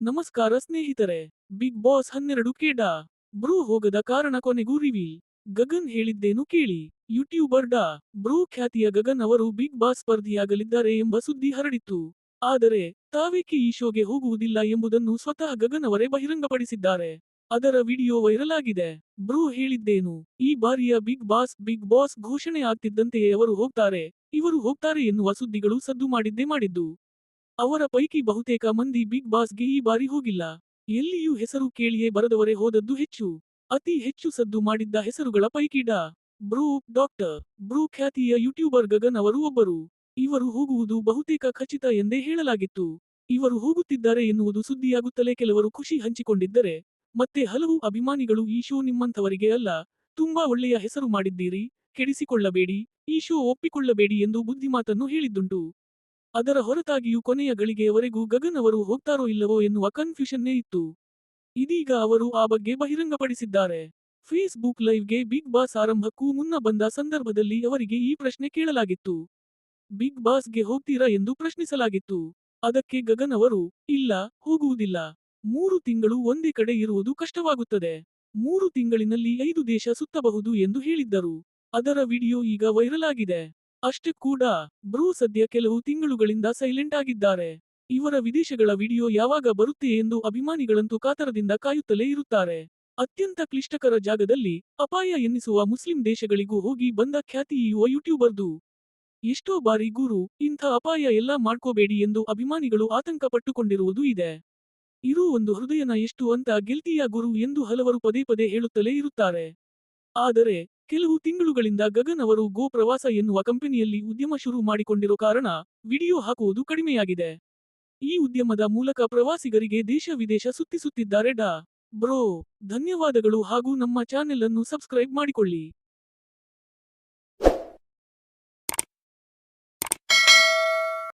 ನಮಸ್ಕಾರ ಸ್ನೇಹಿತರೆ. Big boss 12 ಕೇಡ. ಬ್ರೂ ಹೋಗದ ಕಾರಣ ಕೊನೆಗೂ ರಿವೀಲ್. ಗಗನ್ ಹೇಳಿದ್ದೇನು ಕೇಳಿ. ಯೂಟ್ಯೂಬರ್ ಡಾ. ಬ್ರೂ ಖ್ಯಾತಿಯ ಗಗನ್ ಅವರು ಬಿಗ್ ಬಾಸ್ ಸ್ಪರ್ಧಿಯಾಗಲಿದ್ದಾರೆ ಎಂಬ ಸುದ್ದಿ ಹರಡಿತ್ತು. ಆದರೆ, ತಾವೇಕೆ ಈ ಶೋಗೆ ಹೋಗುವುದಿಲ್ಲ ಎಂಬುದನ್ನು ಸ್ವತಃ ಗಗನ್ ಅವರೇ ಬಹಿರಂಗಪಡಿಸಿದ್ದಾರೆ. ಅದರ ವಿಡಿಯೋ ವೈರಲ್ ಆಗಿದೆ. ಬ್ರೂ ಹೇಳಿದ್ದೇನು. ಈ ಬಾರಿಯ ಬಿಗ್ ಬಾಸ್ ಘೋಷಣೆ ಆಗ್ತಿದ್ದಂತೆಯೇ ಅವರು ಹೋಗ್ತಾರೆ, ಇವರು ಹೋಗ್ತಾರೆ ಎನ್ನುವ ಸುದ್ದಿಗಳು ಸದ್ದು ಮಾಡಿದ್ದೇ ಮಾಡಿದ್ದು. ಅವರ ಪೈಕಿ ಬಹುತೇಕ ಮಂದಿ ಬಿಗ್ ಬಾಸ್ಗೆ ಈ ಬಾರಿ ಹೋಗಿಲ್ಲ. ಎಲ್ಲಿಯೂ ಹೆಸರು ಕೇಳಿಯೇ ಬರದವರೇ ಹೋದದ್ದು ಹೆಚ್ಚು. ಅತಿ ಹೆಚ್ಚು ಸದ್ದು ಮಾಡಿದ್ದ ಹೆಸರುಗಳ ಪೈಕಿ ಡಾ. ಬ್ರೂ, ಡಾಕ್ಟರ್. ಬ್ರೂ ಖ್ಯಾತಿಯ ಯೂಟ್ಯೂಬರ್ ಗಗನ್ ಅವರು ಒಬ್ಬರು. ಇವರು ಹೋಗುವುದು ಬಹುತೇಕ ಖಚಿತ ಎಂದೇ ಹೇಳಲಾಗಿತ್ತು. ಇವರು ಹೋಗುತ್ತಿದ್ದಾರೆ ಎನ್ನುವುದು ಸುದ್ದಿಯಾಗುತ್ತಲೇ ಕೆಲವರು ಖುಷಿ ಹಂಚಿಕೊಂಡಿದ್ದರೆ, ಮತ್ತೆ ಹಲವು ಅಭಿಮಾನಿಗಳು ಈ ಶೋ ನಿಮ್ಮಂಥವರಿಗೆ ಅಲ್ಲ, ತುಂಬಾ ಒಳ್ಳೆಯ ಹೆಸರು ಮಾಡಿದ್ದೀರಿ, ಕೆಡಿಸಿಕೊಳ್ಳಬೇಡಿ, ಈ ಶೋ ಒಪ್ಪಿಕೊಳ್ಳಬೇಡಿ ಎಂದು ಬುದ್ಧಿಮಾತನ್ನು ಹೇಳಿದ್ದುಂಟು. ಅದರ ಹೊರತಾಗಿಯೂ ಕೊನೆಯ ಗಳಿಗೆಯವರೆಗೂ ಗಗನ್ ಅವರು ಹೋಗ್ತಾರೋ ಇಲ್ಲವೋ ಎನ್ನುವ ಕನ್ಫ್ಯೂಷನ್ನೇ ಇತ್ತು. ಇದೀಗ ಅವರು ಆ ಬಗ್ಗೆ ಬಹಿರಂಗಪಡಿಸಿದ್ದಾರೆ. ಫೇಸ್ಬುಕ್ ಲೈವ್ಗೆ ಬಿಗ್ ಬಾಸ್ ಆರಂಭಕ್ಕೂ ಮುನ್ನ ಬಂದ ಸಂದರ್ಭದಲ್ಲಿ ಅವರಿಗೆ ಈ ಪ್ರಶ್ನೆ ಕೇಳಲಾಗಿತ್ತು. ಬಿಗ್ ಬಾಸ್ಗೆ ಹೋಗ್ತೀರಾ ಎಂದು ಪ್ರಶ್ನಿಸಲಾಗಿತ್ತು. ಅದಕ್ಕೆ ಗಗನ್ ಅವರು, ಇಲ್ಲ, ಹೋಗುವುದಿಲ್ಲ. 3 ತಿಂಗಳು ಒಂದೇ ಕಡೆ ಇರುವುದು ಕಷ್ಟವಾಗುತ್ತದೆ. 3 ತಿಂಗಳಿನಲ್ಲಿ 5 ದೇಶ ಸುತ್ತಬಹುದು ಎಂದು ಹೇಳಿದ್ದರು. ಅದರ ವಿಡಿಯೋ ಈಗ ವೈರಲ್ ಆಗಿದೆ. ಅಷ್ಟಕ್ಕೂ ಡಾ. ಬ್ರೂ ಸದ್ಯ ಕೆಲವು ತಿಂಗಳುಗಳಿಂದ ಸೈಲೆಂಟ್ ಆಗಿದ್ದಾರೆ. ಇವರ ವಿದೇಶಗಳ ವಿಡಿಯೋ ಯಾವಾಗ ಬರುತ್ತೆ ಎಂದು ಅಭಿಮಾನಿಗಳಂತೂ ಕಾತರದಿಂದ ಕಾಯುತ್ತಲೇ ಇರುತ್ತಾರೆ. ಅತ್ಯಂತ ಕ್ಲಿಷ್ಟಕರ ಜಾಗದಲ್ಲಿ, ಅಪಾಯ ಎನ್ನಿಸುವ ಮುಸ್ಲಿಂ ದೇಶಗಳಿಗೂ ಹೋಗಿ ಬಂದ ಖ್ಯಾತಿ ಈ ಯುವ ಯೂಟ್ಯೂಬರ್ದು. ಎಷ್ಟೋ ಬಾರಿ ಗುರು, ಇಂಥ ಅಪಾಯ ಎಲ್ಲ ಮಾಡ್ಕೋಬೇಡಿ ಎಂದು ಅಭಿಮಾನಿಗಳು ಆತಂಕ ಪಟ್ಟುಕೊಂಡಿರುವುದು ಇದೆ. ಇರೋ ಒಂದು ಹೃದಯನ ಎಷ್ಟು ಅಂತ ಗೆಲ್ತೀಯಾ ಗುರು ಎಂದು ಹಲವರು ಪದೇ ಪದೇ ಹೇಳುತ್ತಲೇ ಇರುತ್ತಾರೆ. ಆದರೆ, ಕೆಲವು ತಿಂಗಳುಗಳಿಂದ ಗಗನ್ ಅವರು ಗೋ ಪ್ರವಾಸ ಎನ್ನುವ ಕಂಪನಿಯಲ್ಲಿ ಉದ್ಯಮ ಶುರು ಮಾಡಿಕೊಂಡಿರೋ ಕಾರಣ, ವಿಡಿಯೋ ಹಾಕುವುದು ಕಡಿಮೆಯಾಗಿದೆ. ಈ ಉದ್ಯಮದ ಮೂಲಕ ಪ್ರವಾಸಿಗರಿಗೆ ದೇಶ ವಿದೇಶ ಸುತ್ತಿಸುತ್ತಿದ್ದಾರೆ ಡಾ. ಬ್ರೋ. ಧನ್ಯವಾದಗಳು ಹಾಗೂ ನಮ್ಮ ಚಾನೆಲ್ ಅನ್ನು ಸಬ್ಸ್ಕ್ರೈಬ್ ಮಾಡಿಕೊಳ್ಳಿ.